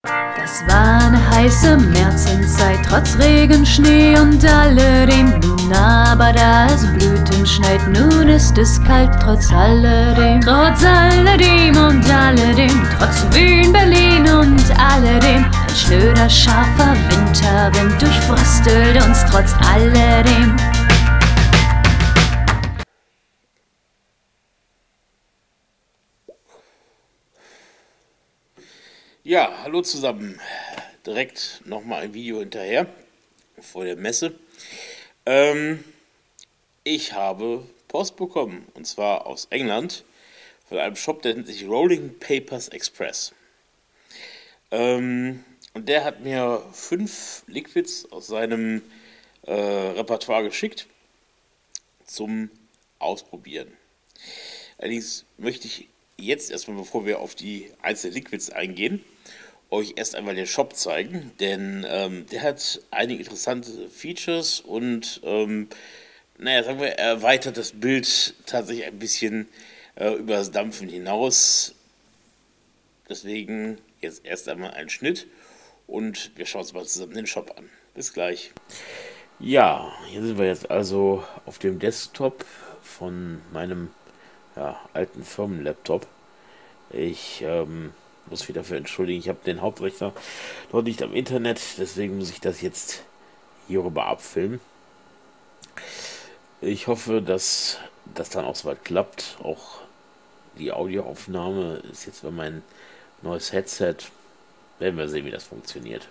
Das war eine heiße Märzenzeit, trotz Regen, Schnee und alledem. Nun aber, da es Blüten schneit, nun ist es kalt, trotz alledem. Trotz alledem und alledem, trotz Wien, Berlin und alledem. Ein schnöder, scharfer Winterwind durchfröstelt uns trotz alledem. Ja, hallo zusammen. Direkt nochmal ein Video hinterher, vor der Messe. Ich habe Post bekommen, und zwar aus England, von einem Shop, der nennt sich Rolling Papers Express. Und der hat mir 5 Liquids aus seinem Repertoire geschickt zum Ausprobieren. Allerdings möchte ich jetzt erstmal, bevor wir auf die einzelnen Liquids eingehen, euch erst einmal den Shop zeigen, denn der hat einige interessante Features und naja, sagen wir, er erweitert das Bild tatsächlich ein bisschen über das Dampfen hinaus. Deswegen jetzt erst einmal ein Schnitt und wir schauen uns mal zusammen den Shop an. Bis gleich. Ja, hier sind wir jetzt also auf dem Desktop von meinem alten Firmenlaptop. Ich muss mich dafür entschuldigen, ich habe den Hauptrechner dort nicht am Internet, deswegen muss ich das jetzt hierüber abfilmen. Ich hoffe, dass das dann auch soweit klappt. Auch die Audioaufnahme ist jetzt über mein neues Headset. Werden wir sehen, wie das funktioniert.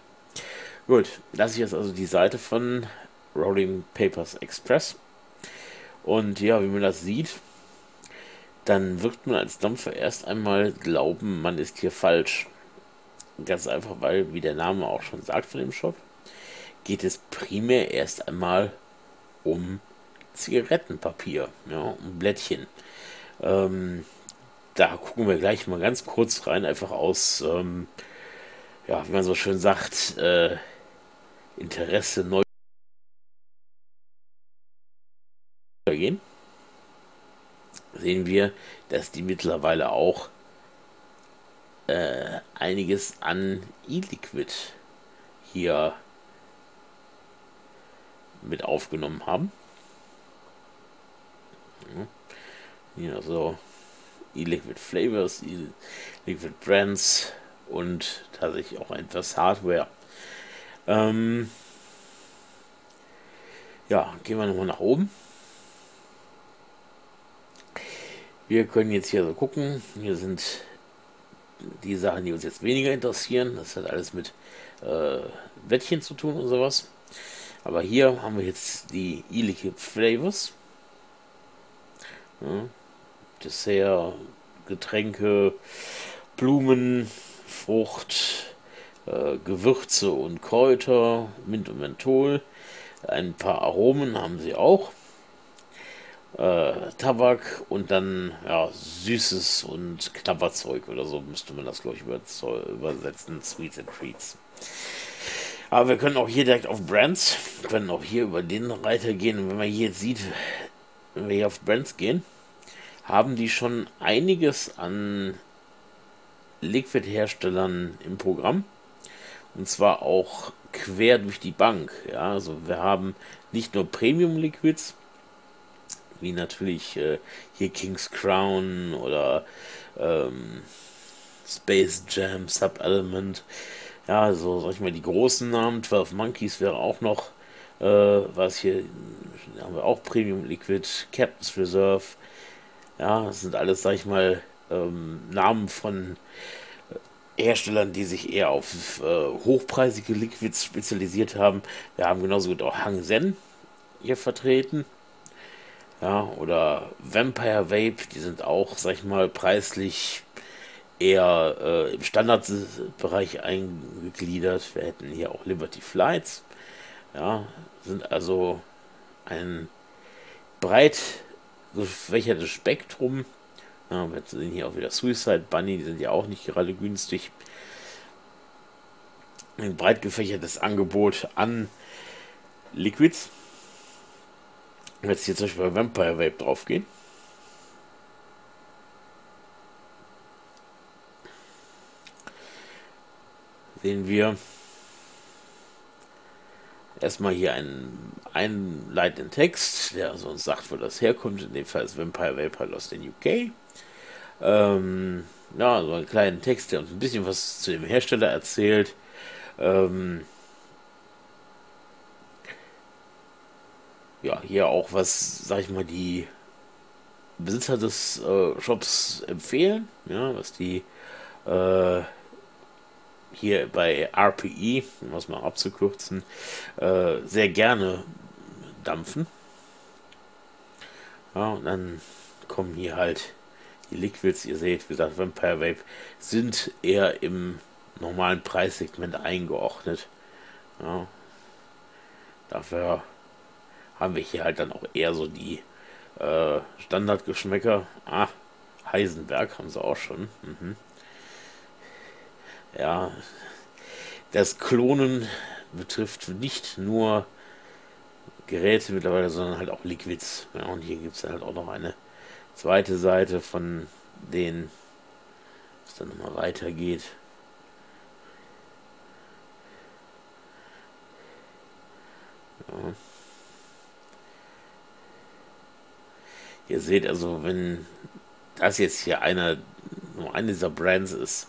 Gut, das ist jetzt also die Seite von Rolling Papers Express. Und ja, wie man das sieht, dann wird man als Dampfer erst einmal glauben, man ist hier falsch. Ganz einfach, weil, wie der Name auch schon sagt von dem Shop, geht es primär erst einmal um Zigarettenpapier, ja, um Blättchen. Da gucken wir gleich mal ganz kurz rein, einfach aus, ja, wie man so schön sagt, Interesse neu gehen. Sehen wir, dass die mittlerweile auch einiges an E-Liquid hier mit aufgenommen haben. Hier also E-Liquid Flavors, E-Liquid Brands und tatsächlich auch etwas Hardware. Ja, gehen wir nochmal nach oben. Wir können jetzt hier so gucken. Hier sind die Sachen, die uns jetzt weniger interessieren. Das hat alles mit Wettchen zu tun und sowas. Aber hier haben wir jetzt die E-Liquid Flavors. Ja, Dessert, Getränke, Blumen, Frucht, Gewürze und Kräuter, Mint und Menthol. Ein paar Aromen haben sie auch. Tabak und dann ja, Süßes und Knabberzeug oder so müsste man das, glaube ich, übersetzen. Sweets and Treats. Aber wir können auch hier direkt auf Brands, können auch hier über den Reiter gehen. Und wenn man hier jetzt sieht, wenn wir hier auf Brands gehen, haben die schon einiges an Liquid-Herstellern im Programm. Und zwar auch quer durch die Bank. Ja, also wir haben nicht nur Premium-Liquids, wie natürlich hier King's Crown oder Space Jam, Sub-Element. Ja, so sag ich mal die großen Namen. 12 Monkeys wäre auch noch, was hier haben wir auch Premium Liquid, Captain's Reserve. Ja, das sind alles, sag ich mal, Namen von Herstellern, die sich eher auf hochpreisige Liquids spezialisiert haben. Wir haben genauso gut auch Hang Seng hier vertreten. Ja, oder Vampire Vape, die sind auch, sag ich mal, preislich eher im Standardbereich eingegliedert. Wir hätten hier auch Liberty Flights. Ja, sind also ein breit gefächertes Spektrum. Ja, wir sehen hier auch wieder Suicide Bunny, die sind ja auch nicht gerade günstig. Ein breit gefächertes Angebot an Liquids. Wenn wir jetzt hier zum Beispiel bei Vampire Vape drauf gehen, sehen wir erstmal hier einen einleitenden Text, der also uns sagt, wo das herkommt. In dem Fall ist Vampire Vaporwave aus den UK. Ja, so einen kleinen Text, der uns ein bisschen was zu dem Hersteller erzählt. Ja, hier auch was, sag ich mal, die Besitzer des Shops empfehlen, ja, was die hier bei RPE, um das mal abzukürzen, sehr gerne dampfen. Ja, und dann kommen hier halt die Liquids, ihr seht, wie gesagt, Vampire Vape sind eher im normalen Preissegment eingeordnet. Ja, dafür haben wir hier halt dann auch eher so die Standardgeschmäcker. Ah, Heisenberg haben sie auch schon. Ja, das Klonen betrifft nicht nur Geräte mittlerweile, sondern halt auch Liquids. Ja, und hier gibt es dann halt auch noch eine zweite Seite von denen, was dann nochmal weitergeht. Ja. Ihr seht also, wenn das jetzt hier nur eine dieser Brands ist,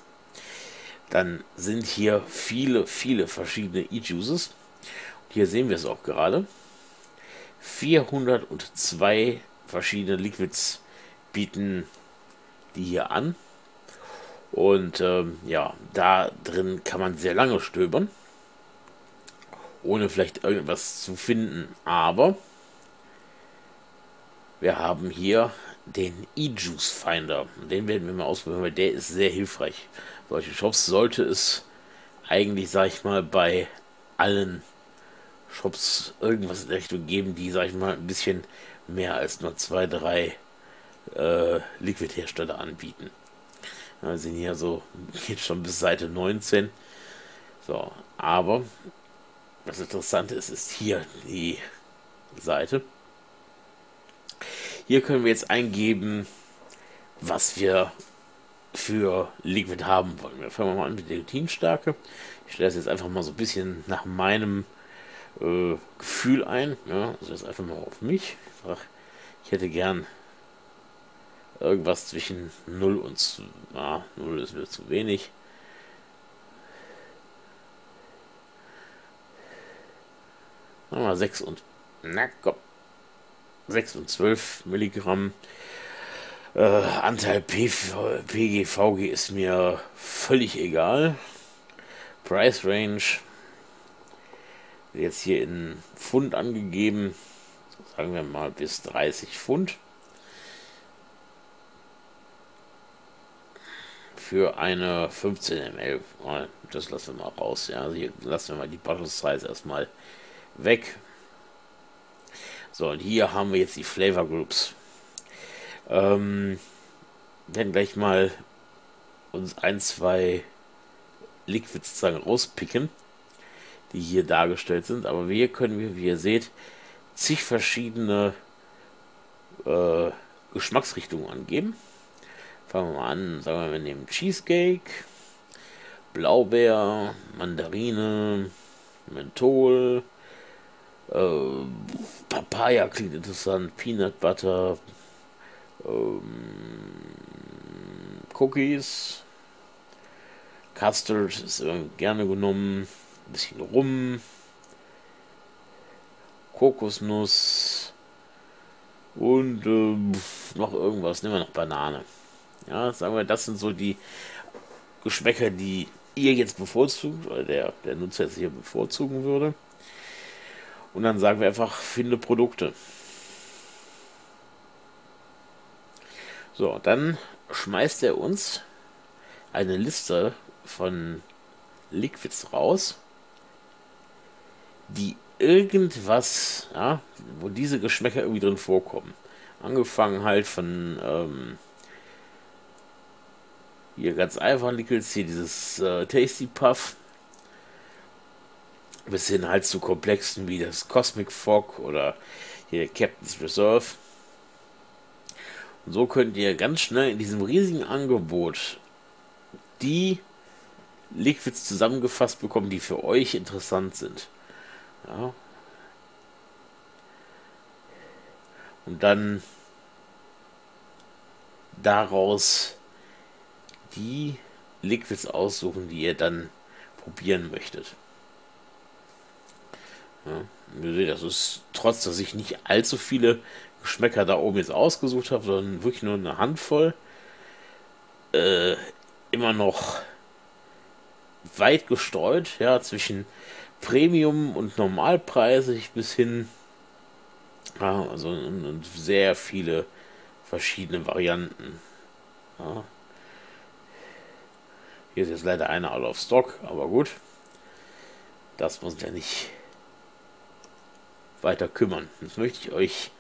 dann sind hier viele, viele verschiedene E-Juices. Und hier sehen wir es auch gerade. 402 verschiedene Liquids bieten die hier an. Und ja, da drin kann man sehr lange stöbern, ohne vielleicht irgendwas zu finden. Aber wir haben hier den E-Juice Finder. Den werden wir mal ausprobieren, weil der ist sehr hilfreich. Solche Shops sollte es eigentlich, sag ich mal, bei allen Shops irgendwas in der Richtung geben, die, sag ich mal, ein bisschen mehr als nur 2, 3 Liquid-Hersteller anbieten. Ja, wir sehen hier so, geht schon bis Seite 19. So, aber das Interessante ist hier die Seite. Hier können wir jetzt eingeben, was wir für Liquid haben wollen. Wir fangen mal an mit der Nikotinstärke. Ich stelle das jetzt einfach mal so ein bisschen nach meinem Gefühl ein. Ja, also jetzt einfach mal auf mich. Ich hätte gern irgendwas zwischen 0 und 2. 0 ist mir zu wenig. Machen wir 6 und 12 Milligramm. Anteil PGVG ist mir völlig egal. Price Range jetzt hier in Pfund angegeben. Sagen wir mal bis 30 Pfund. Für eine 15 ml. Das lassen wir mal raus. Ja, also hier lassen wir mal die Bottle Size erstmal weg. So, und hier haben wir jetzt die Flavor Groups. Werden gleich mal uns 1, 2 Liquids sozusagen rauspicken, die hier dargestellt sind. Aber hier können wir, wie ihr seht, zig verschiedene Geschmacksrichtungen angeben. Fangen wir mal an, sagen wir, wir nehmen Cheesecake, Blaubeer, Mandarine, Menthol, Papaya klingt interessant, Peanut Butter, Cookies, Custard ist gerne genommen, ein bisschen Rum, Kokosnuss und noch irgendwas, nehmen wir noch Banane. Ja, sagen wir, das sind so die Geschmäcker, die ihr jetzt bevorzugt, oder der Nutzer jetzt hier bevorzugen würde. Und dann sagen wir einfach, finde Produkte. So, dann schmeißt er uns eine Liste von Liquids raus, die irgendwas, ja, wo diese Geschmäcker irgendwie drin vorkommen. Angefangen halt von hier ganz einfach Liquids, hier dieses Tasty Puff, bis hin halt zu komplexen wie das Cosmic Fog oder hier Captain's Reserve. Und so könnt ihr ganz schnell in diesem riesigen Angebot die Liquids zusammengefasst bekommen, die für euch interessant sind. Ja. Und dann daraus die Liquids aussuchen, die ihr dann probieren möchtet. Ja, ihr seht, das ist, trotz dass ich nicht allzu viele Geschmäcker da oben jetzt ausgesucht habe, sondern wirklich nur eine Handvoll, immer noch weit gestreut, ja, zwischen Premium und normalpreisig bis hin, ja, also und sehr viele verschiedene Varianten. Ja. Hier ist jetzt leider einer out of stock, aber gut. Das muss ja nicht weiter kümmern. Jetzt möchte ich euch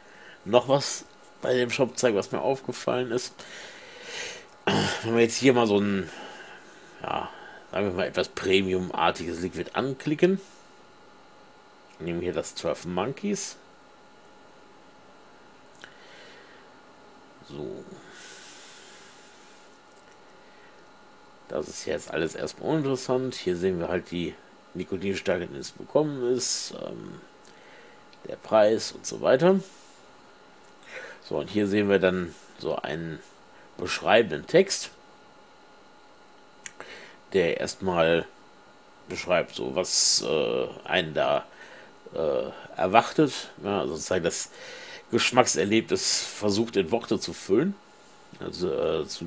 noch was bei dem Shop zeigen, was mir aufgefallen ist. Wenn wir jetzt hier mal so ein, ja, sagen wir mal etwas Premium-artiges Liquid anklicken, nehmen wir hier das 12 Monkeys. So. Das ist jetzt alles erstmal uninteressant. Hier sehen wir halt die Nikotinstärke, die es bekommen ist, der Preis und so weiter. So, und hier sehen wir dann so einen beschreibenden Text, der erstmal beschreibt, so was einen da erwartet. Ja, also sozusagen das Geschmackserlebnis versucht in Worte zu füllen, also zu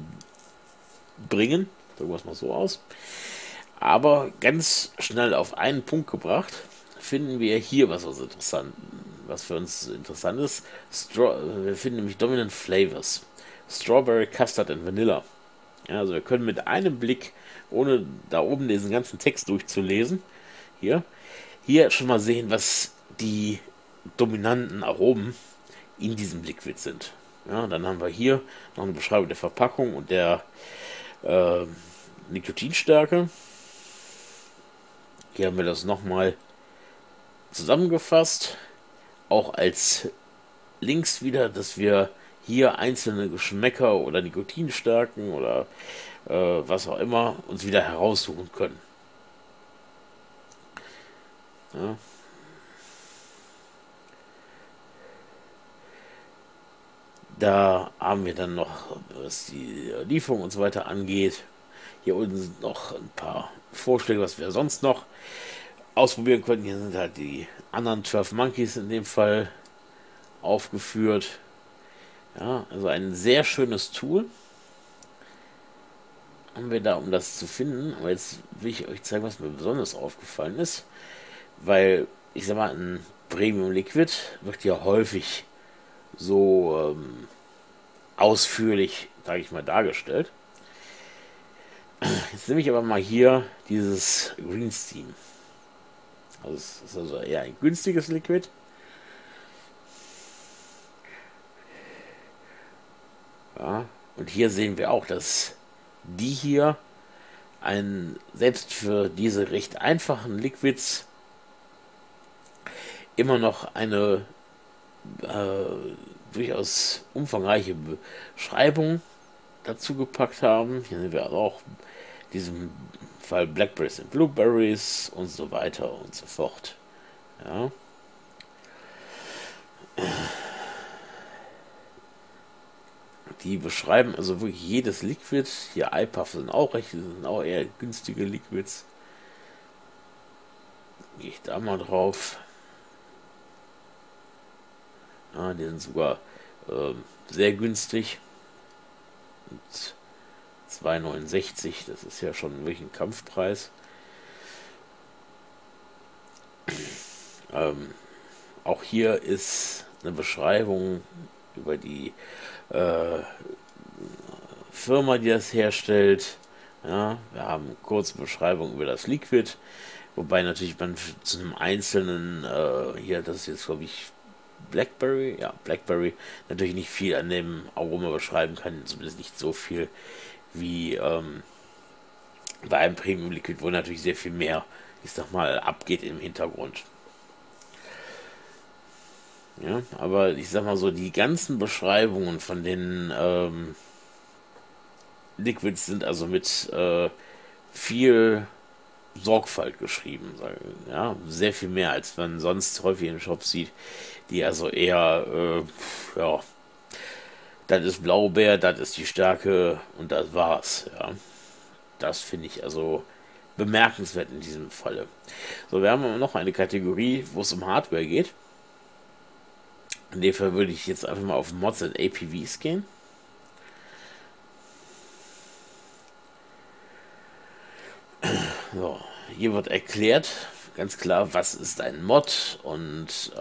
bringen, sagen wir es mal so aus. Aber ganz schnell auf einen Punkt gebracht, finden wir hier was für uns interessant ist. Wir finden nämlich Dominant Flavors. Strawberry, Custard und Vanilla. Ja, also wir können mit einem Blick, ohne da oben diesen ganzen Text durchzulesen, hier schon mal sehen, was die dominanten Aromen in diesem Liquid sind. Ja, dann haben wir hier noch eine Beschreibung der Verpackung und der Nikotinstärke. Hier haben wir das nochmal zusammengefasst, auch als Links wieder, dass wir hier einzelne Geschmäcker oder Nikotinstärken oder was auch immer uns wieder heraussuchen können. Ja. Da haben wir dann noch, was die Lieferung und so weiter angeht. Hier unten sind noch ein paar Vorschläge, was wir sonst noch ausprobieren können. Hier sind halt die anderen 12 Monkeys in dem Fall aufgeführt. Ja, also ein sehr schönes Tool haben wir da, um das zu finden. Aber jetzt will ich euch zeigen, was mir besonders aufgefallen ist. Weil, ich sag mal, ein Premium Liquid wird ja häufig so ausführlich, sage ich mal, dargestellt. Jetzt nehme ich aber mal hier dieses Green Steam. Also es ist also eher ein günstiges Liquid. Ja, und hier sehen wir auch, dass die hier selbst für diese recht einfachen Liquids immer noch eine durchaus umfangreiche Beschreibung dazu gepackt haben. Hier sehen wir also auch in diesem Fall Blackberries und Blueberries und so weiter und so fort. Ja. Die beschreiben also wirklich jedes Liquid. Hier iPuff sind auch eher günstige Liquids. Gehe ich da mal drauf. Ja, die sind sogar sehr günstig. 2,69, das ist ja schon wirklich ein Kampfpreis. Auch hier ist eine Beschreibung über die Firma, die das herstellt. Ja, wir haben eine kurze Beschreibung über das Liquid, wobei natürlich man zu einem einzelnen, hier, das ist jetzt glaube ich Blackberry, ja, Blackberry, natürlich nicht viel an dem Aroma beschreiben kann, zumindest nicht so viel wie bei einem Premium Liquid, wo natürlich sehr viel mehr, ich sag mal, abgeht im Hintergrund. Ja, aber ich sag mal so, die ganzen Beschreibungen von den Liquids sind also mit viel Sorgfalt geschrieben. Ja, sehr viel mehr, als man sonst häufig in Shops sieht, die also eher, ja, das ist Blaubeer, das ist die Stärke und das war's. Ja, das finde ich also bemerkenswert in diesem Falle. So, wir haben noch eine Kategorie, wo es um Hardware geht. In dem Fall würde ich jetzt einfach mal auf Mods und APVs gehen. So, hier wird erklärt, ganz klar, was ist ein Mod und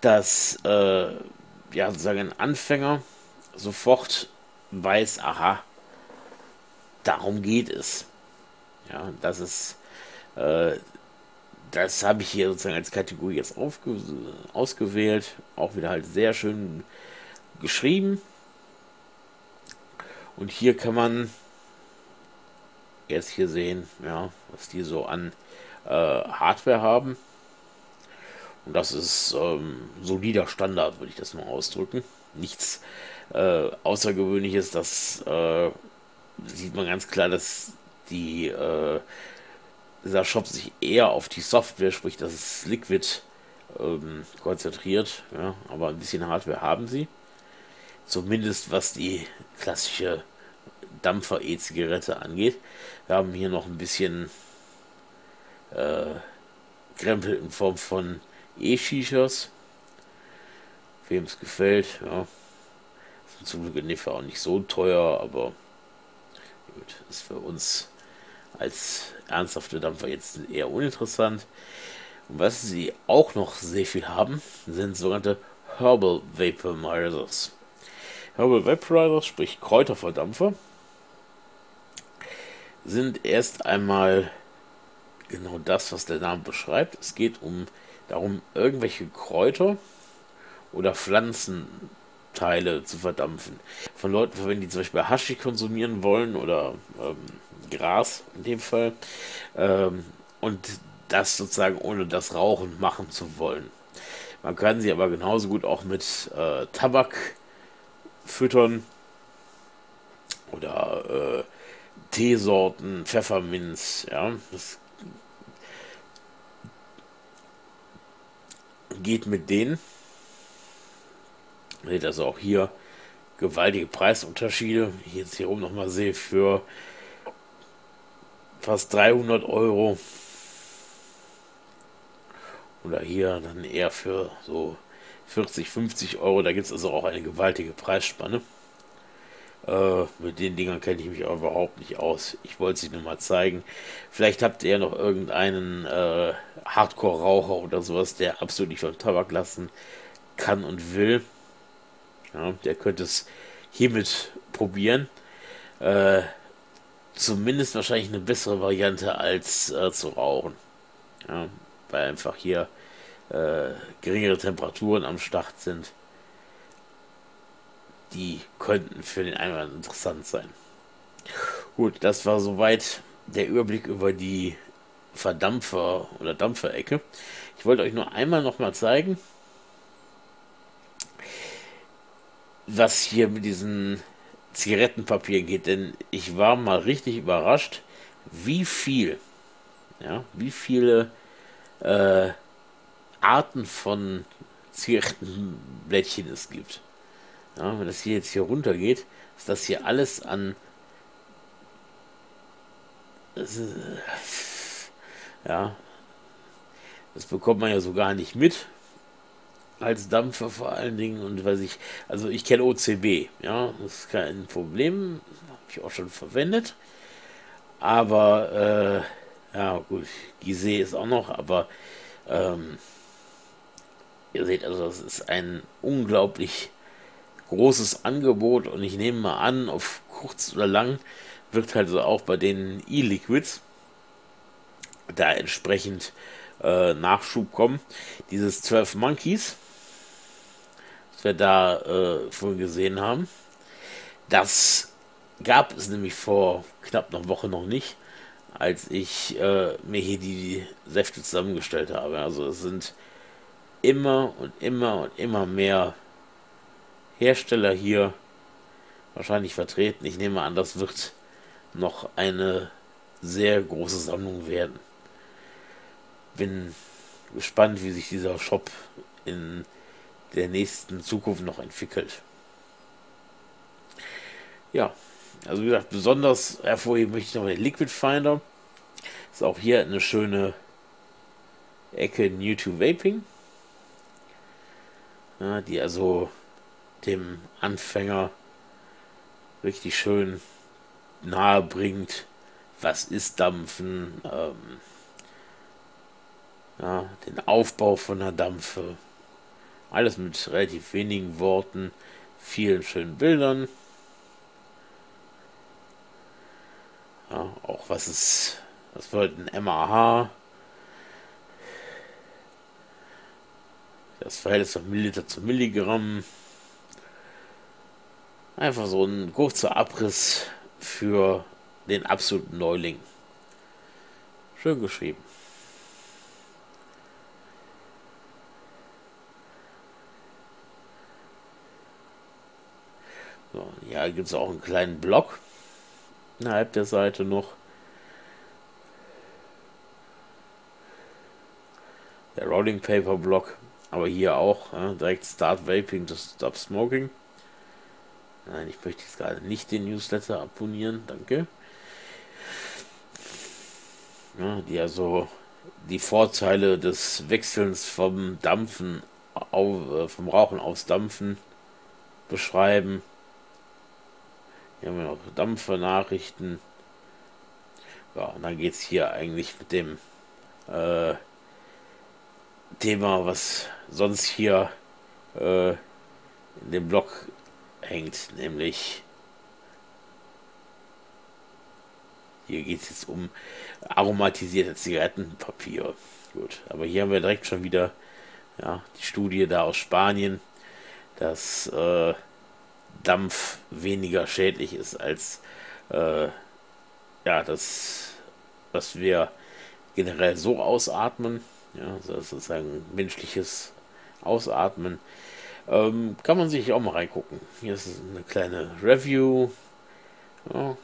dass ja, sozusagen ein Anfänger sofort weiß, aha, darum geht es. Ja, das ist, das habe ich hier sozusagen als Kategorie jetzt ausgewählt. Auch wieder halt sehr schön geschrieben. Und hier kann man jetzt hier sehen, ja, was die so an Hardware haben. Und das ist solider Standard, würde ich das mal ausdrücken. Nichts Außergewöhnliches, das sieht man ganz klar, dass dieser Shop sich eher auf die Software, sprich das ist Liquid, konzentriert. Ja, aber ein bisschen Hardware haben sie. Zumindest was die klassische Dampfer-E-Zigarette angeht. Wir haben hier noch ein bisschen Krempel in Form von E-Shishas. Wem es gefällt, ja. Sind zum Glück in dem Fall auch nicht so teuer, aber gut, ist für uns als ernsthafte Dampfer jetzt eher uninteressant. Und was sie auch noch sehr viel haben, sind sogenannte Herbal Vaporizers. Herbal Vaporizers, sprich Kräuterverdampfer, sind erst einmal genau das, was der Name beschreibt. Es geht darum, irgendwelche Kräuter oder Pflanzenteile zu verdampfen. Von Leuten, wenn die zum Beispiel Haschisch konsumieren wollen oder Gras in dem Fall, und das sozusagen ohne das Rauchen machen zu wollen. Man kann sie aber genauso gut auch mit Tabak füttern oder Teesorten, Pfefferminz, ja, das geht mit denen. Man sieht also auch hier gewaltige Preisunterschiede. Ich jetzt hier oben nochmal sehe, für fast 300 Euro. Oder hier dann eher für so 40, 50 Euro. Da gibt es also auch eine gewaltige Preisspanne. Mit den Dingern kenne ich mich aber überhaupt nicht aus. Ich wollte sie nur mal zeigen. Vielleicht habt ihr ja noch irgendeinen Hardcore-Raucher oder sowas, der absolut nicht von Tabak lassen kann und will. Ja, der könnte es hiermit probieren. Zumindest wahrscheinlich eine bessere Variante als zu rauchen. Ja, weil einfach hier geringere Temperaturen am Start sind. Die könnten für den einen oder anderen interessant sein. Gut, das war soweit der Überblick über die Verdampfer- oder Dampferecke. Ich wollte euch nur einmal nochmal zeigen, was hier mit diesen Zigarettenpapieren geht, denn ich war mal richtig überrascht, wie viele Arten von Zigarettenblättchen es gibt. Ja, wenn das hier jetzt hier runter geht, ist das hier alles an, ja, das bekommt man ja so gar nicht mit als Dampfer vor allen Dingen. Und also ich kenne OCB, ja, das ist kein Problem, habe ich auch schon verwendet, aber ja gut, Gizeh ist auch noch, aber ihr seht also, das ist ein unglaublich großes Angebot und ich nehme mal an, auf kurz oder lang wird halt so auch bei den E-Liquids da entsprechend Nachschub kommen. Dieses 12 Monkeys, was wir da vorhin gesehen haben, das gab es nämlich vor knapp einer Woche noch nicht, als ich mir hier die Säfte zusammengestellt habe. Also es sind immer und immer und immer mehr Hersteller hier wahrscheinlich vertreten. Ich nehme an, das wird noch eine sehr große Sammlung werden. Bin gespannt, wie sich dieser Shop in der nächsten Zukunft noch entwickelt. Ja, also wie gesagt, besonders hervorheben möchte ich noch den Liquid Finder. Ist auch hier eine schöne Ecke New to Vaping, ja, die also dem Anfänger richtig schön nahe bringt, was ist Dampfen, ja, den Aufbau von der Dampfe, alles mit relativ wenigen Worten, vielen schönen Bildern. Ja, auch was bedeutet ein MAH, das Verhältnis von Milliliter zu Milligramm. Einfach so ein kurzer Abriss für den absoluten Neuling. Schön geschrieben. So, ja, gibt es auch einen kleinen Blog innerhalb der Seite noch. Der Rolling Paper Blog. Aber hier auch direkt Start Vaping to Stop Smoking. Nein, ich möchte jetzt gerade nicht den Newsletter abonnieren, danke. Ja, die also die Vorteile des Wechselns vom Dampfen vom Rauchen aufs Dampfen beschreiben. Hier haben wir noch Dampfer-Nachrichten. Ja, und dann geht es hier eigentlich mit dem Thema, was sonst hier in dem Blog hängt, nämlich hier geht es jetzt um aromatisierte Zigarettenpapier. Gut, aber hier haben wir direkt schon wieder die Studie da aus Spanien, dass Dampf weniger schädlich ist als das, was wir generell so ausatmen. Ja, das ist sozusagen menschliches Ausatmen. Kann man sich auch mal reingucken. Hier ist eine kleine Review. Ja,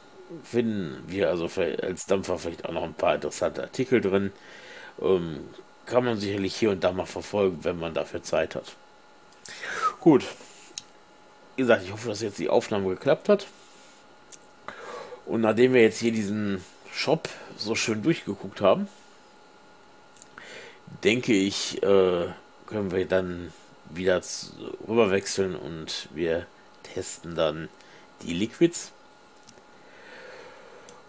finden wir also als Dampfer vielleicht auch noch ein paar interessante Artikel drin. Kann man sicherlich hier und da mal verfolgen, wenn man dafür Zeit hat. Gut. Wie gesagt, ich hoffe, dass jetzt die Aufnahme geklappt hat. Und nachdem wir jetzt hier diesen Shop so schön durchgeguckt haben, denke ich, können wir dann wieder rüber wechseln und wir testen dann die Liquids.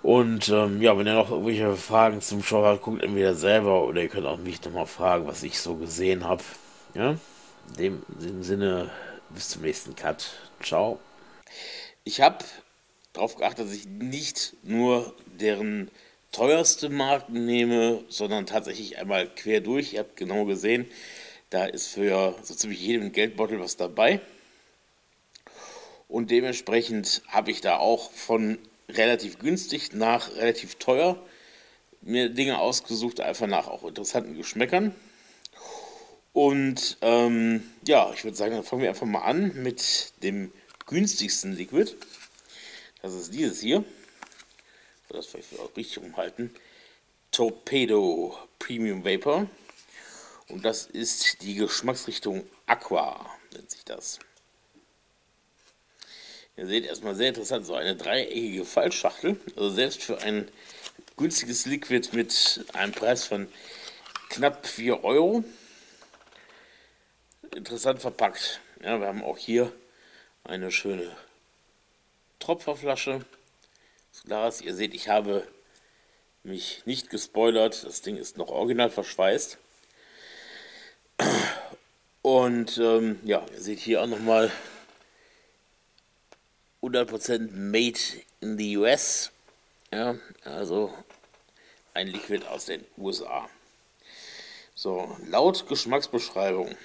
Und wenn ihr noch irgendwelche Fragen zum Shop habt, guckt entweder selber oder ihr könnt auch mich nochmal fragen, was ich so gesehen habe. Ja? In dem Sinne, bis zum nächsten Cut. Ciao. Ich habe darauf geachtet, dass ich nicht nur deren teuerste Marken nehme, sondern tatsächlich einmal quer durch. Ihr habt genau gesehen, da ist für so ziemlich jedem Geldbeutel was dabei. Und dementsprechend habe ich da auch von relativ günstig nach relativ teuer mir Dinge ausgesucht, einfach nach auch interessanten Geschmäckern. Und ich würde sagen, dann fangen wir einfach mal an mit dem günstigsten Liquid. Das ist dieses hier. Das vielleicht auch richtig umhalten. Torpedo Premium Vapor. Und das ist die Geschmacksrichtung Aqua, nennt sich das. Ihr seht erstmal sehr interessant, so eine dreieckige Fallschachtel. Also selbst für ein günstiges Liquid mit einem Preis von knapp 4 Euro. Interessant verpackt. Ja, wir haben auch hier eine schöne Tropferflasche. Das Glas, ihr seht, ich habe mich nicht gespoilert. Das Ding ist noch original verschweißt. Und ihr seht hier auch nochmal 100% made in the US. Ja, also ein Liquid aus den USA. So, laut Geschmacksbeschreibung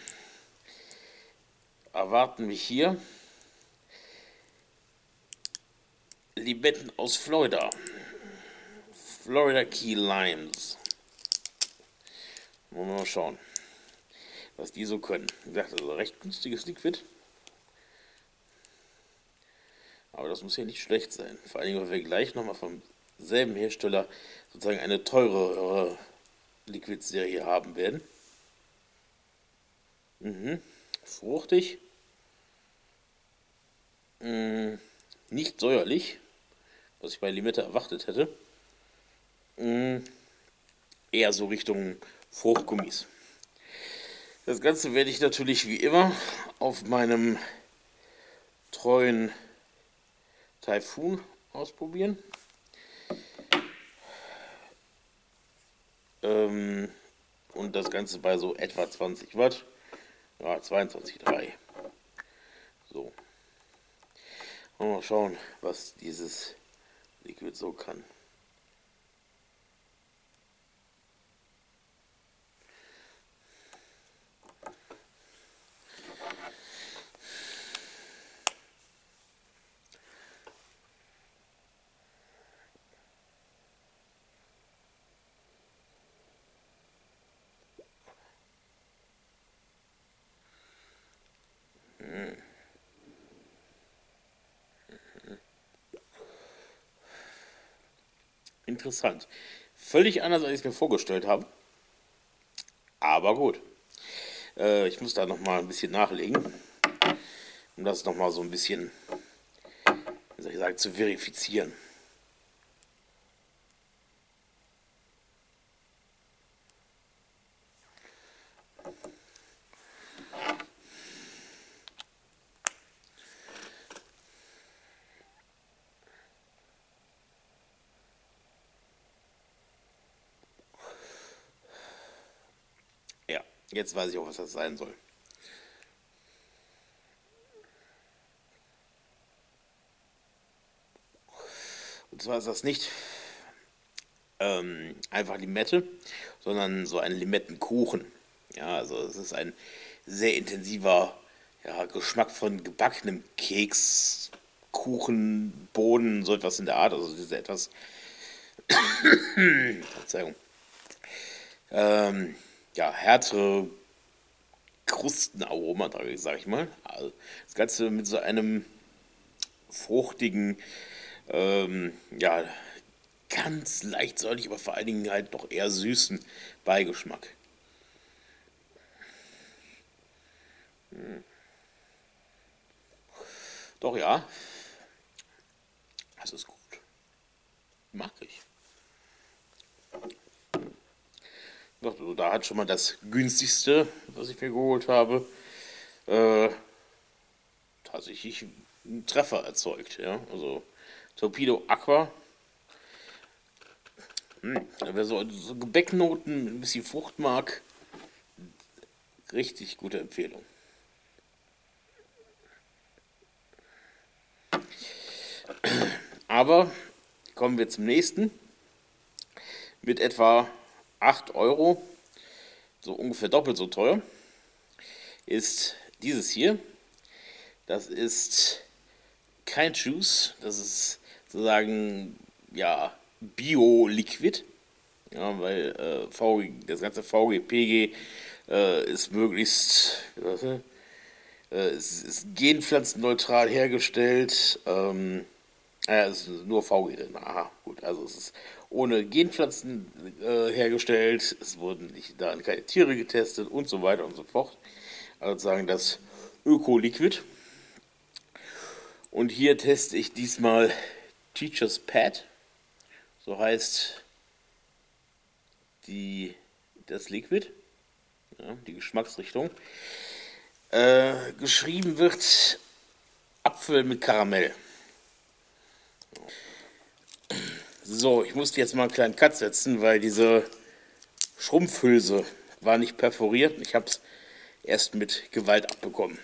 erwarten wir hier Limetten aus Florida. Florida Key Limes. Wollen wir mal schauen, was die so können. Wie gesagt, also recht günstiges Liquid. Aber das muss ja nicht schlecht sein. Vor allen Dingen, weil wir gleich nochmal vom selben Hersteller sozusagen eine teure Liquid-Serie haben werden. Fruchtig. Nicht säuerlich, was ich bei Limette erwartet hätte. Eher so Richtung Fruchtgummis. Das Ganze werde ich natürlich wie immer auf meinem treuen Typhoon ausprobieren. Und das Ganze bei so etwa 20 Watt. Ja, 22,3. So. Mal schauen, was dieses Liquid so kann. Interessant. Völlig anders, als ich es mir vorgestellt habe. Aber gut. Ich muss da nochmal ein bisschen nachlegen, um das nochmal so ein bisschen, wie soll ich sagen, zu verifizieren. Ja, jetzt weiß ich auch, was das sein soll. Und zwar ist das nicht einfach Limette, sondern so ein Limettenkuchen. Ja, also es ist ein sehr intensiver Geschmack von gebackenem Keks, Kuchen, Bohnen, so etwas in der Art. Also diese etwas, Verzeihung, härtere Krustenaroma, sage ich mal. Also das Ganze mit so einem fruchtigen, ganz leicht säuerlich, aber vor allen Dingen halt noch eher süßen Beigeschmack. Doch ja, das ist gut. Mag ich. Doch, da hat schon mal das günstigste, was ich mir geholt habe, tatsächlich einen Treffer erzeugt. Ja? Also Torpedo Aqua. Wer so Gebäcknoten, ein bisschen Frucht mag, richtig gute Empfehlung. Aber kommen wir zum nächsten. Mit etwa 8 Euro, so ungefähr doppelt so teuer, ist dieses hier. Das ist kein Juice, das ist sozusagen Bio-Liquid. Ja, weil das ganze VGPG ist möglichst, es ist genpflanzenneutral hergestellt. Es ist nur VG drin. Aha, gut. Also es ist ohne Genpflanzen hergestellt. Es wurden keine Tiere getestet und so weiter und so fort. Also sozusagen das Öko-Liquid. Und hier teste ich diesmal Teacher's Pad. So heißt das Liquid. Ja, die Geschmacksrichtung. Geschrieben wird Apfel mit Karamell. So, ich musste jetzt mal einen kleinen Cut setzen, weil diese Schrumpfhülse war nicht perforiert. Ich habe es erst mit Gewalt abbekommen.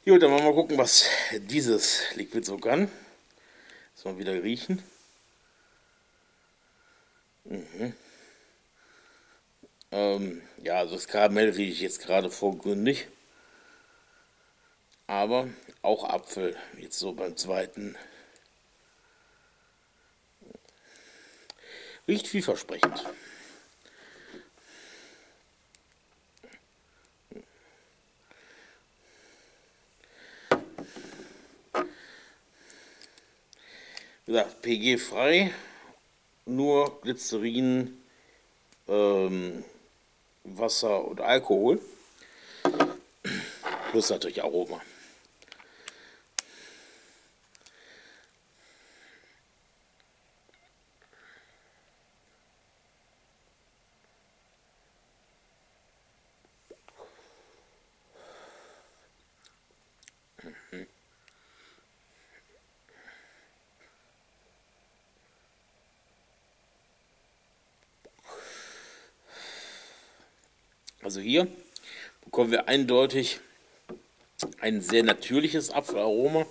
Gut, dann wollen wir mal gucken, was dieses Liquid so kann. Jetzt mal wieder riechen. Also das Karamell rieche ich jetzt gerade vorgründig. Aber auch Apfel, jetzt so beim zweiten. Riecht vielversprechend. Wie gesagt, PG frei, nur Glycerin, Wasser und Alkohol. Plus natürlich Aroma. Also hier bekommen wir eindeutig ein sehr natürliches Apfelaroma.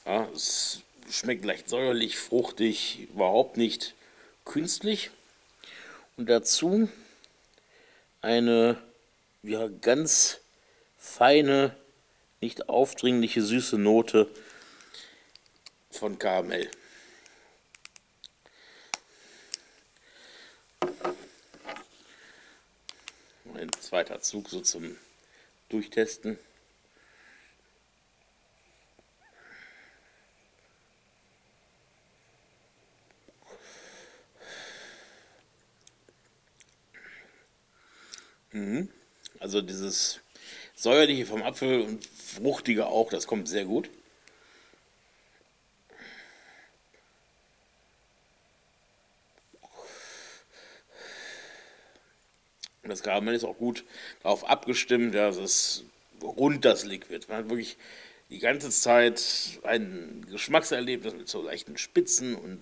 Ja, es schmeckt leicht säuerlich, fruchtig, überhaupt nicht künstlich. Und dazu eine ja, ganz feine, nicht aufdringliche, süße Note von Karamell. Ein zweiter Zug so zum Durchtesten. Also dieses säuerliche vom Apfel und fruchtige auch, das kommt sehr gut. Und das Karamell ist auch gut darauf abgestimmt, ja, es ist rund das Liquid. Man hat wirklich die ganze Zeit ein Geschmackserlebnis mit so leichten Spitzen und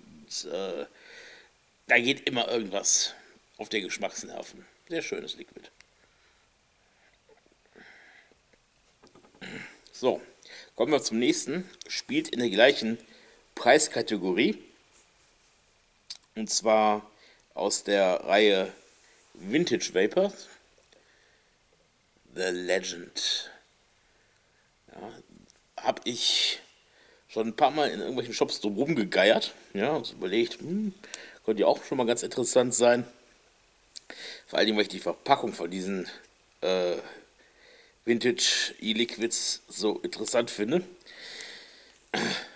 da geht immer irgendwas auf der Geschmacksnerven. Sehr schönes Liquid. So, kommen wir zum nächsten. Spielt in der gleichen Preiskategorie. Und zwar aus der Reihe Vintage Vapors. The Legend. Ja, habe ich schon ein paar Mal in irgendwelchen Shops drumherum gegeiert. Ja, und überlegt, könnte ja auch schon mal ganz interessant sein. Vor allen Dingen, weil ich die Verpackung von diesen Vintage E-Liquids so interessant finde.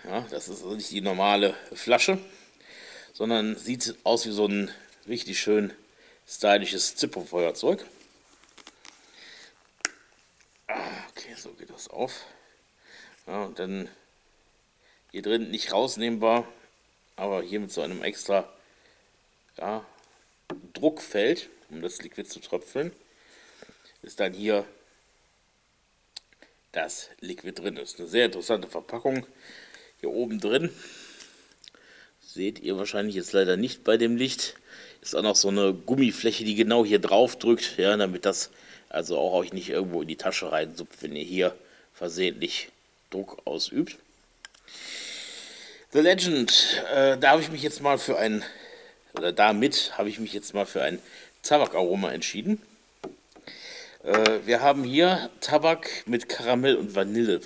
Ja, das ist also nicht die normale Flasche, sondern sieht aus wie so ein richtig schön stylisches Zippo-Feuerzeug. Okay, so geht das auf. Ja, und dann hier drin nicht rausnehmbar, aber hier mit so einem extra ja, Druckfeld, um das Liquid zu tröpfeln, ist dann hier das Liquid drin ist. Eine sehr interessante Verpackung. Hier oben drin seht ihr wahrscheinlich jetzt leider nicht bei dem Licht. Ist auch noch so eine Gummifläche, die genau hier drauf drückt, ja, damit das also auch euch nicht irgendwo in die Tasche reinsupft, wenn ihr hier versehentlich Druck ausübt. The Legend, da habe ich mich jetzt mal für ein, oder damit habe ich mich jetzt mal für ein Tabakaroma entschieden. Wir haben hier Tabak mit Karamell und Vanille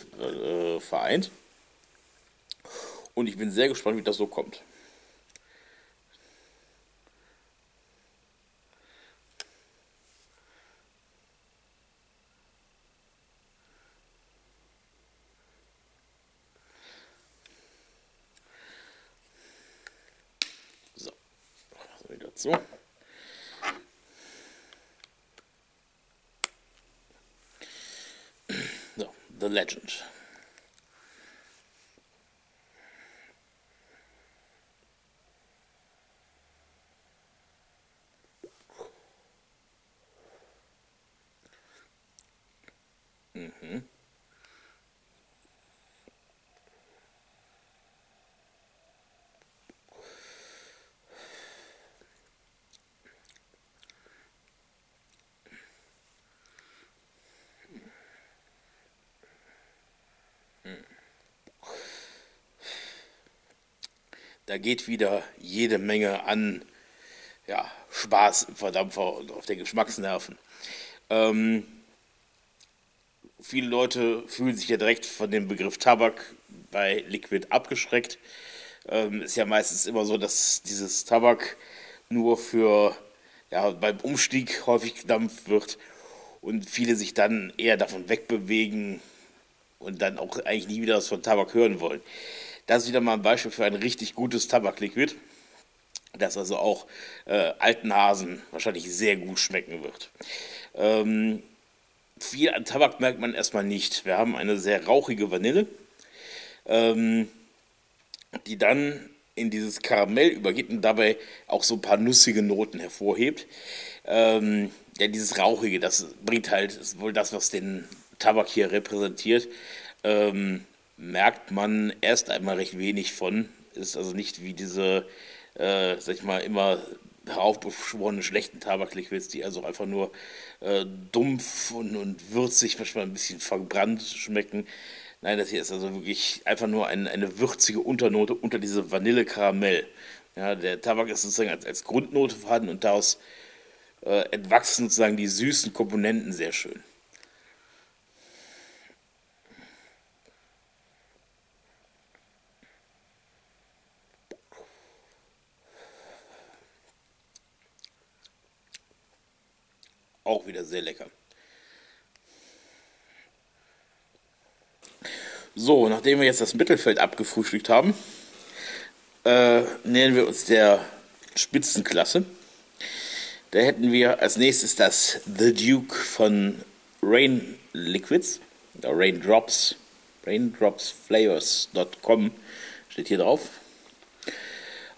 vereint. Und ich bin sehr gespannt, wie das so kommt. So, wieder dazu. So, The Legend. Da geht wieder jede Menge an ja, Spaß im Verdampfer und auf der Geschmacksnerven. Viele Leute fühlen sich ja direkt von dem Begriff Tabak bei Liquid abgeschreckt. Ist ja meistens immer so, dass dieses Tabak nur für ja, beim Umstieg häufig gedampft wird und viele sich dann eher davon wegbewegen und dann auch eigentlich nie wieder was von Tabak hören wollen. Das ist wieder mal ein Beispiel für ein richtig gutes Tabakliquid, das also auch alten Hasen wahrscheinlich sehr gut schmecken wird. Viel an Tabak merkt man erstmal nicht. Wir haben eine sehr rauchige Vanille, ähm, die dann in dieses Karamell übergeht und dabei auch so ein paar nussige Noten hervorhebt. Ja, dieses Rauchige, das bringt halt, ist wohl das, was den Tabak hier repräsentiert. Merkt man erst einmal recht wenig von. Ist also nicht wie diese, sag ich mal, immer heraufbeschworenen schlechten Tabakliquids, die also einfach nur dumpf und würzig, manchmal ein bisschen verbrannt schmecken. Nein, das hier ist also wirklich einfach nur eine würzige Unternote unter diese Vanille-Karamell. Ja, der Tabak ist sozusagen als Grundnote vorhanden und daraus entwachsen sozusagen die süßen Komponenten sehr schön. Auch wieder sehr lecker. So, nachdem wir jetzt das Mittelfeld abgefrühstückt haben, nähern wir uns der Spitzenklasse. Da hätten wir als nächstes das The Duke von Rain Liquids, oder Raindrops, raindropsflavors.com steht hier drauf.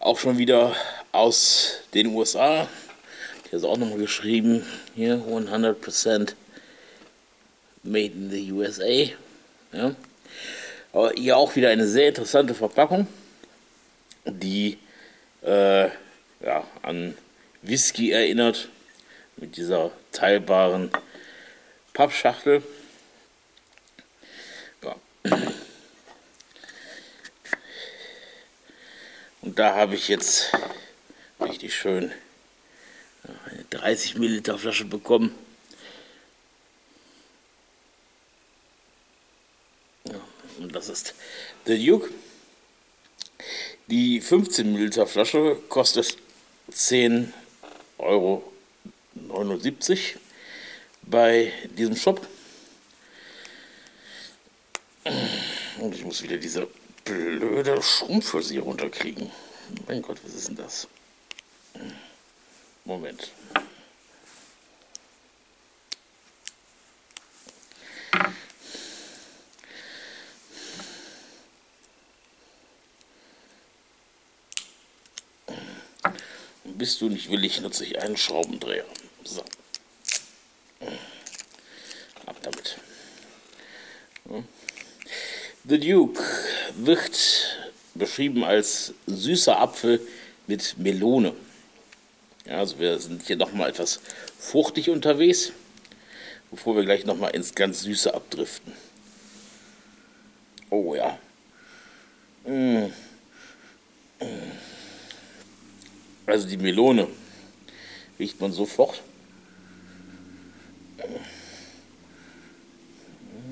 Auch schon wieder aus den USA. Hier ist auch nochmal geschrieben, hier 100% made in the USA. Ja. Aber hier auch wieder eine sehr interessante Verpackung, die ja, an Whisky erinnert, mit dieser teilbaren Pappschachtel. Ja. Und da habe ich jetzt richtig schön eine 30 Milliliter Flasche bekommen. Ja, und das ist The Duke. Die 15 Milliliter Flasche kostet 10,79 € bei diesem Shop. Und ich muss wieder diese blöde Schrumpfhülse hier runterkriegen. Mein Gott, was ist denn das? Moment. Bist du nicht willig, nutze ich einen Schraubendreher. So. Ab damit. The Duke wird beschrieben als süßer Apfel mit Melone. Ja, also wir sind hier nochmal etwas fruchtig unterwegs, bevor wir gleich nochmal ins ganz Süße abdriften. Oh ja. Also die Melone riecht man sofort.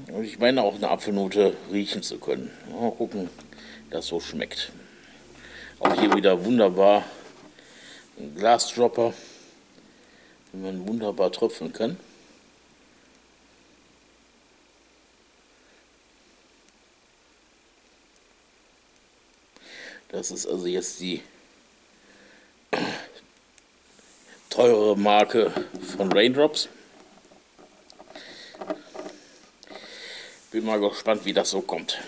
Und ich meine auch eine Apfelnote riechen zu können. Mal gucken, das so schmeckt. Auch hier wieder wunderbar ein Glasdropper, den man wunderbar tröpfeln kann. Das ist also jetzt die teure Marke von Raindrops. Bin mal gespannt, wie das so kommt.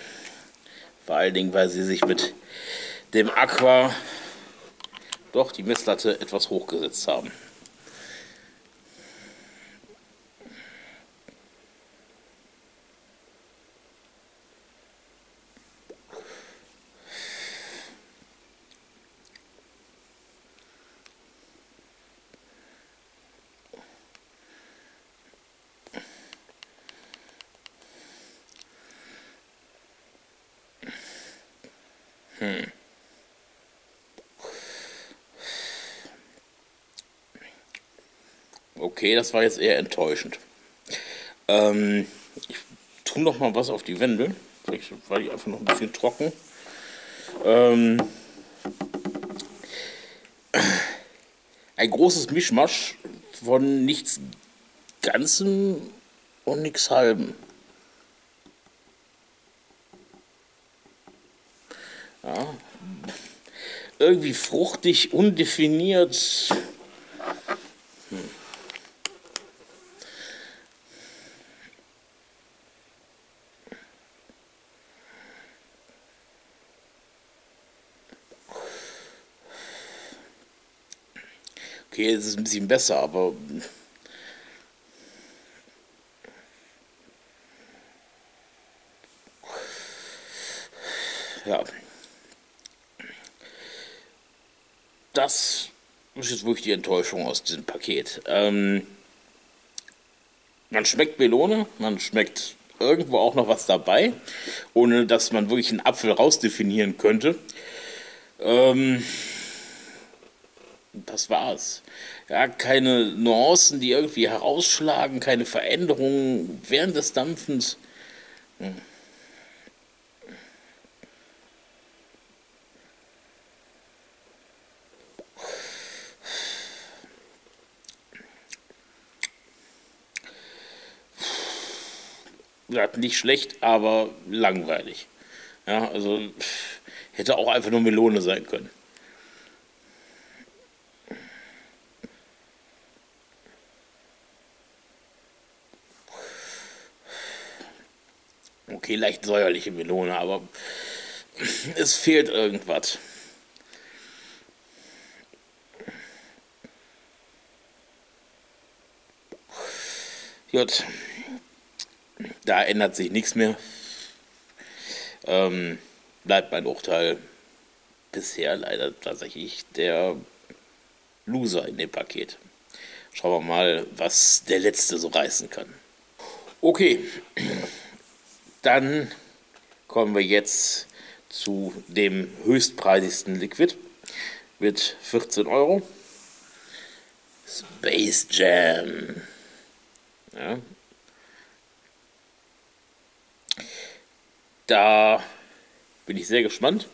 Vor allen Dingen, weil sie sich mit dem Aqua doch die Messlatte etwas hochgesetzt haben. Okay, das war jetzt eher enttäuschend. Ich tue noch mal was auf die Wände. Vielleicht war die einfach noch ein bisschen trocken. Ein großes Mischmasch von nichts Ganzem und nichts Halbem. irgendwie fruchtig, undefiniert. Okay, es ist ein bisschen besser, aber ja, das ist jetzt wirklich die Enttäuschung aus diesem Paket. Man schmeckt Melone, man schmeckt irgendwo auch noch was dabei, ohne dass man wirklich einen Apfel rausdefinieren könnte. Ähm, Das war's. Ja, keine Nuancen, die irgendwie herausschlagen, keine Veränderungen während des Dampfens. Ja, nicht schlecht, aber langweilig. Ja, also hätte auch einfach nur Melone sein können. Okay, leicht säuerliche Melone, aber es fehlt irgendwas. Gut, da ändert sich nichts mehr. Bleibt mein Urteil bisher leider tatsächlich der Loser in dem Paket. Schauen wir mal, was der letzte so reißen kann. Okay, dann kommen wir jetzt zu dem höchstpreisigsten Liquid mit 14 Euro. Space Jam. Ja. Da bin ich sehr gespannt.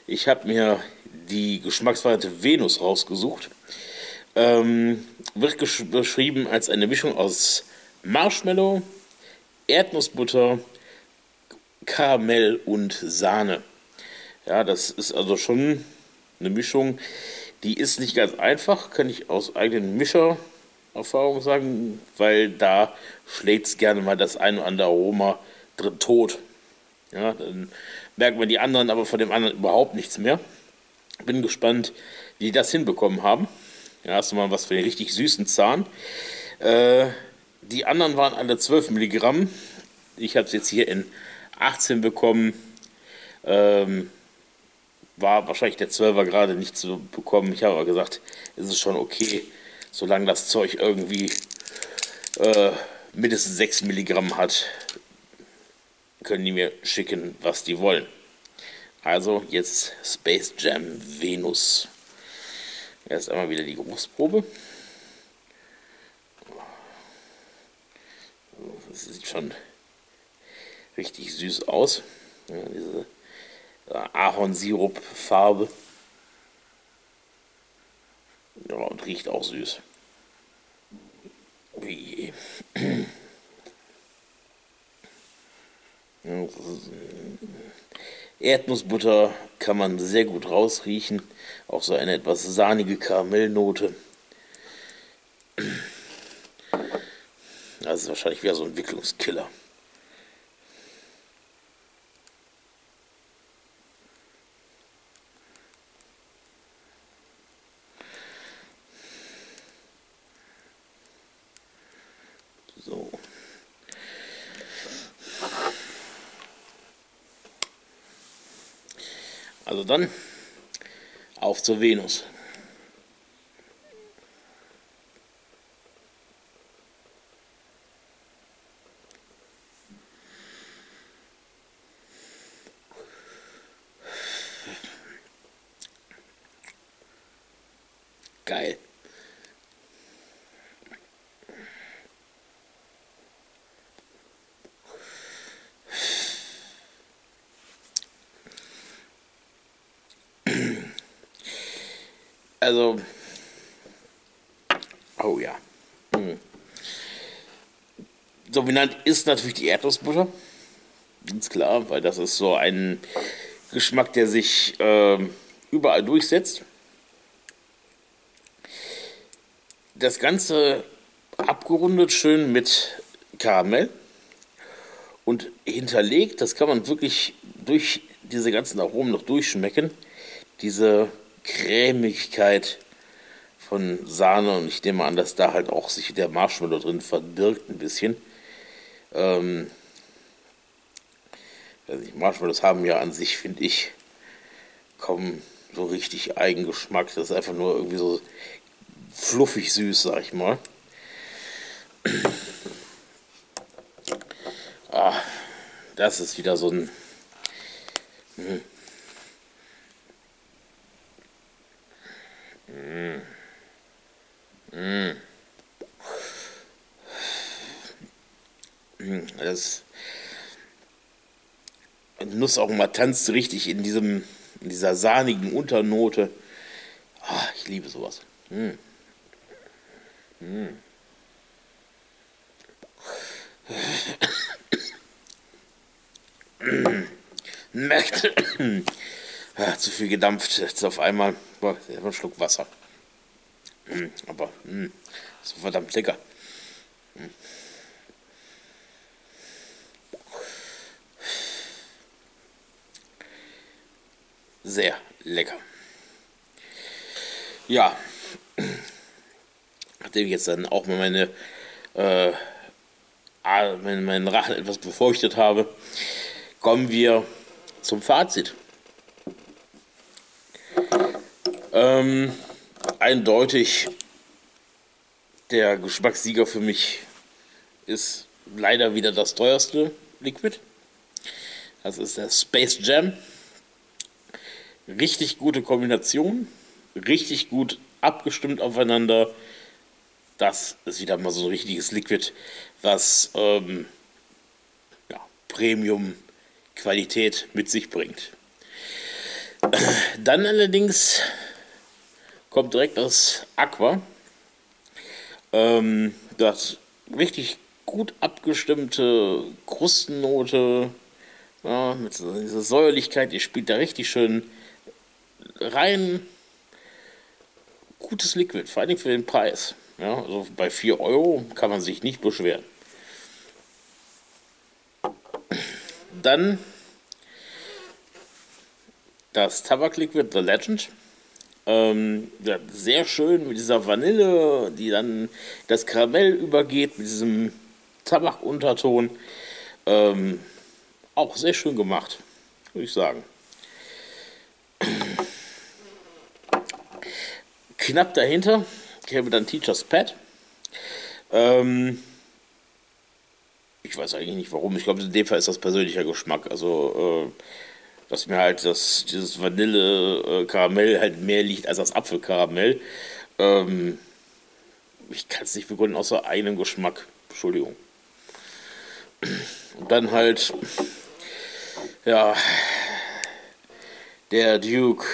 Ich habe mir die Geschmacksvariante Venus rausgesucht. Wird beschrieben als eine Mischung aus Marshmallow, Erdnussbutter, Karamell und Sahne. Ja, das ist also schon eine Mischung, die ist nicht ganz einfach, kann ich aus eigenen Mischererfahrung sagen, weil da schlägt es gerne mal das ein oder andere Aroma drin tot. Ja, dann merkt man die anderen, aber von dem anderen überhaupt nichts mehr. Bin gespannt, wie die das hinbekommen haben. Ja, hast du mal was für den richtig süßen Zahn. Die anderen waren alle 12 Milligramm. Ich habe es jetzt hier in 18 bekommen. War wahrscheinlich der 12er gerade nicht zu bekommen. Ich habe aber gesagt, es ist schon okay, solange das Zeug irgendwie mindestens 6 Milligramm hat, können die mir schicken, was die wollen. Also jetzt Space Jam Venus. Erst einmal wieder die Geruchsprobe. Das sieht schon richtig süß aus. Ja, diese Ahornsirup-Farbe. Ja, und riecht auch süß. Ui. Ja, Erdnussbutter kann man sehr gut rausriechen. Auch so eine etwas sahnige Karamellnote. Das ist wahrscheinlich wieder so ein Entwicklungskiller. So. Also dann auf zur Venus. Geil. Also, oh ja. Dominant ist natürlich die Erdnussbutter. Ganz klar, weil das ist so ein Geschmack, der sich überall durchsetzt. Das Ganze abgerundet schön mit Karamell und hinterlegt, das kann man wirklich durch diese ganzen Aromen noch durchschmecken, diese Cremigkeit von Sahne, und ich nehme an, dass da halt auch sich der Marshmallow drin verbirgt ein bisschen. Marshmallows haben ja an sich, finde ich, kaum so richtig Eigengeschmack. Das ist einfach nur irgendwie so fluffig süß, sag ich mal. Das ist wieder so ein... Das Nussaroma tanzt richtig in dieser sahnigen Unternote. Ich liebe sowas. Merkt, zu viel gedampft jetzt auf einmal. Ein Schluck Wasser. Aber so verdammt lecker. Sehr lecker. Ja, nachdem ich jetzt dann auch mal meinen Rachen etwas befeuchtet habe, kommen wir zum Fazit. Eindeutig der Geschmackssieger für mich ist leider wieder das teuerste Liquid. Das ist der Space Jam. Richtig gute Kombination, richtig gut abgestimmt aufeinander. Das ist wieder mal so ein richtiges Liquid, was Premium-Qualität mit sich bringt. Dann allerdings kommt direkt das Aqua. Das richtig gut abgestimmte Krustennote, mit dieser Säuerlichkeit, die spielt da richtig schön rein. Gutes Liquid, vor allem für den Preis. Ja, also bei 4 Euro kann man sich nicht beschweren. Dann das Tabakliquid The Legend. Sehr schön mit dieser Vanille, die dann das Karamell übergeht, mit diesem Tabakunterton. Auch sehr schön gemacht, würde ich sagen. Knapp dahinter käme dann Teacher's Pet. Ich weiß eigentlich nicht warum. Ich glaube, in dem Fall ist das persönlicher Geschmack. Also, dass mir halt dieses Vanille-Karamell halt mehr liegt als das Apfelkaramell. Ich kann es nicht begründen, außer einem Geschmack. Entschuldigung. Und dann halt, ja, der Duke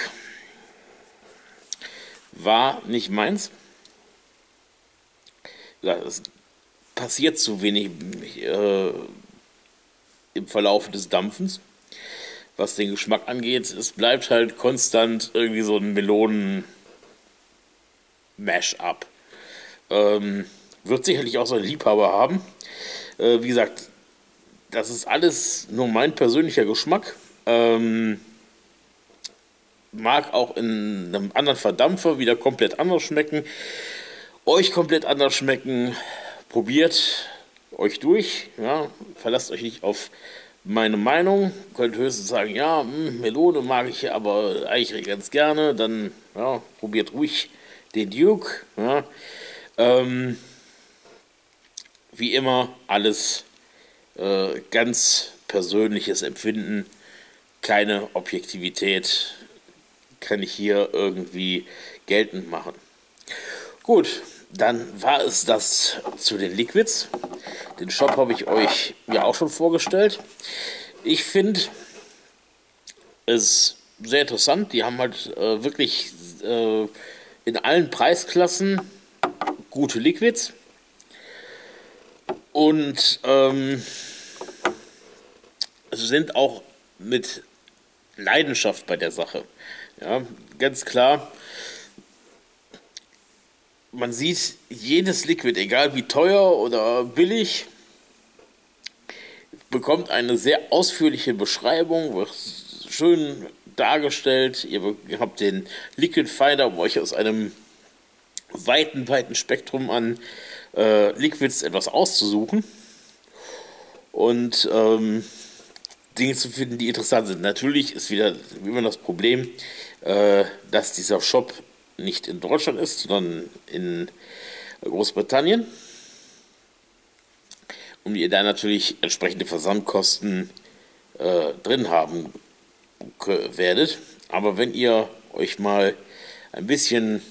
war nicht meins. Ja, es passiert zu wenig im Verlauf des Dampfens, was den Geschmack angeht. Es bleibt halt konstant irgendwie so ein Melonen-Mash-up. Wird sicherlich auch so ein Liebhaber haben. Wie gesagt, das ist alles nur mein persönlicher Geschmack. Mag auch in einem anderen Verdampfer wieder komplett anders schmecken. Euch komplett anders schmecken. Probiert euch durch. Ja, verlasst euch nicht auf meine Meinung. Könnt höchstens sagen, ja, Melone mag ich aber eigentlich ganz gerne. Dann ja, probiert ruhig den Duke. Ja. Wie immer alles ganz persönliches Empfinden. Keine Objektivität kann ich hier irgendwie geltend machen. Gut, dann war es das zu den Liquids. Den Shop habe ich euch ja auch schon vorgestellt. Ich finde es sehr interessant. Die haben halt wirklich in allen Preisklassen gute Liquids. Und sind auch mit Leidenschaft bei der Sache. Ja, ganz klar. Man sieht, jedes Liquid, egal wie teuer oder billig, bekommt eine sehr ausführliche Beschreibung, wird schön dargestellt. Ihr habt den Liquid Finder, um euch aus einem weiten Spektrum an Liquids etwas auszusuchen und Dinge zu finden, die interessant sind. Natürlich ist wieder immer das Problem, dass dieser Shop nicht in Deutschland ist, sondern in Großbritannien. Und ihr da natürlich entsprechende Versandkosten drin haben werdet. Aber wenn ihr euch mal ein bisschen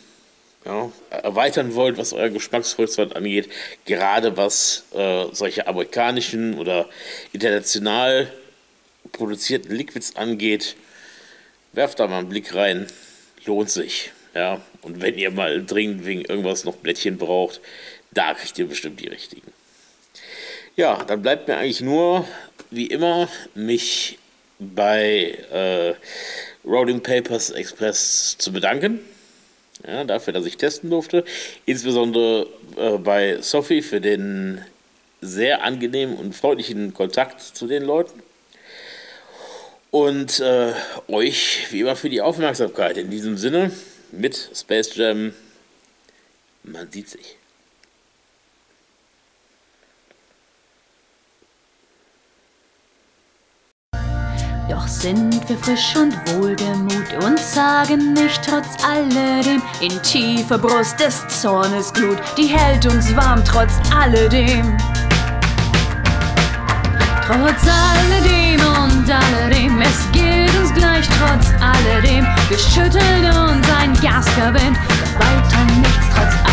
erweitern wollt, was euer Geschmackshorizont angeht, gerade was solche amerikanischen oder international produzierten Liquids angeht, werft da mal einen Blick rein. Lohnt sich. Ja, und wenn ihr mal dringend wegen irgendwas noch Blättchen braucht, da kriegt ihr bestimmt die richtigen. Ja, dann bleibt mir eigentlich nur, wie immer, mich bei Rolling Papers Express zu bedanken. Ja, dafür, dass ich testen durfte. Insbesondere bei Sophie für den sehr angenehmen und freundlichen Kontakt zu den Leuten. Und euch, wie immer, für die Aufmerksamkeit. In diesem Sinne, mit Space Jam, man sieht sich. Doch sind wir frisch und wohlgemut und sagen nicht trotz alledem, in tiefer Brust des Zornes Glut, die hält uns warm trotz alledem. Trotz alledem und alledem, es gilt uns gleich trotz alledem, geschüttelt uns ein garstiger Wind, doch weiter nichts trotz alledem.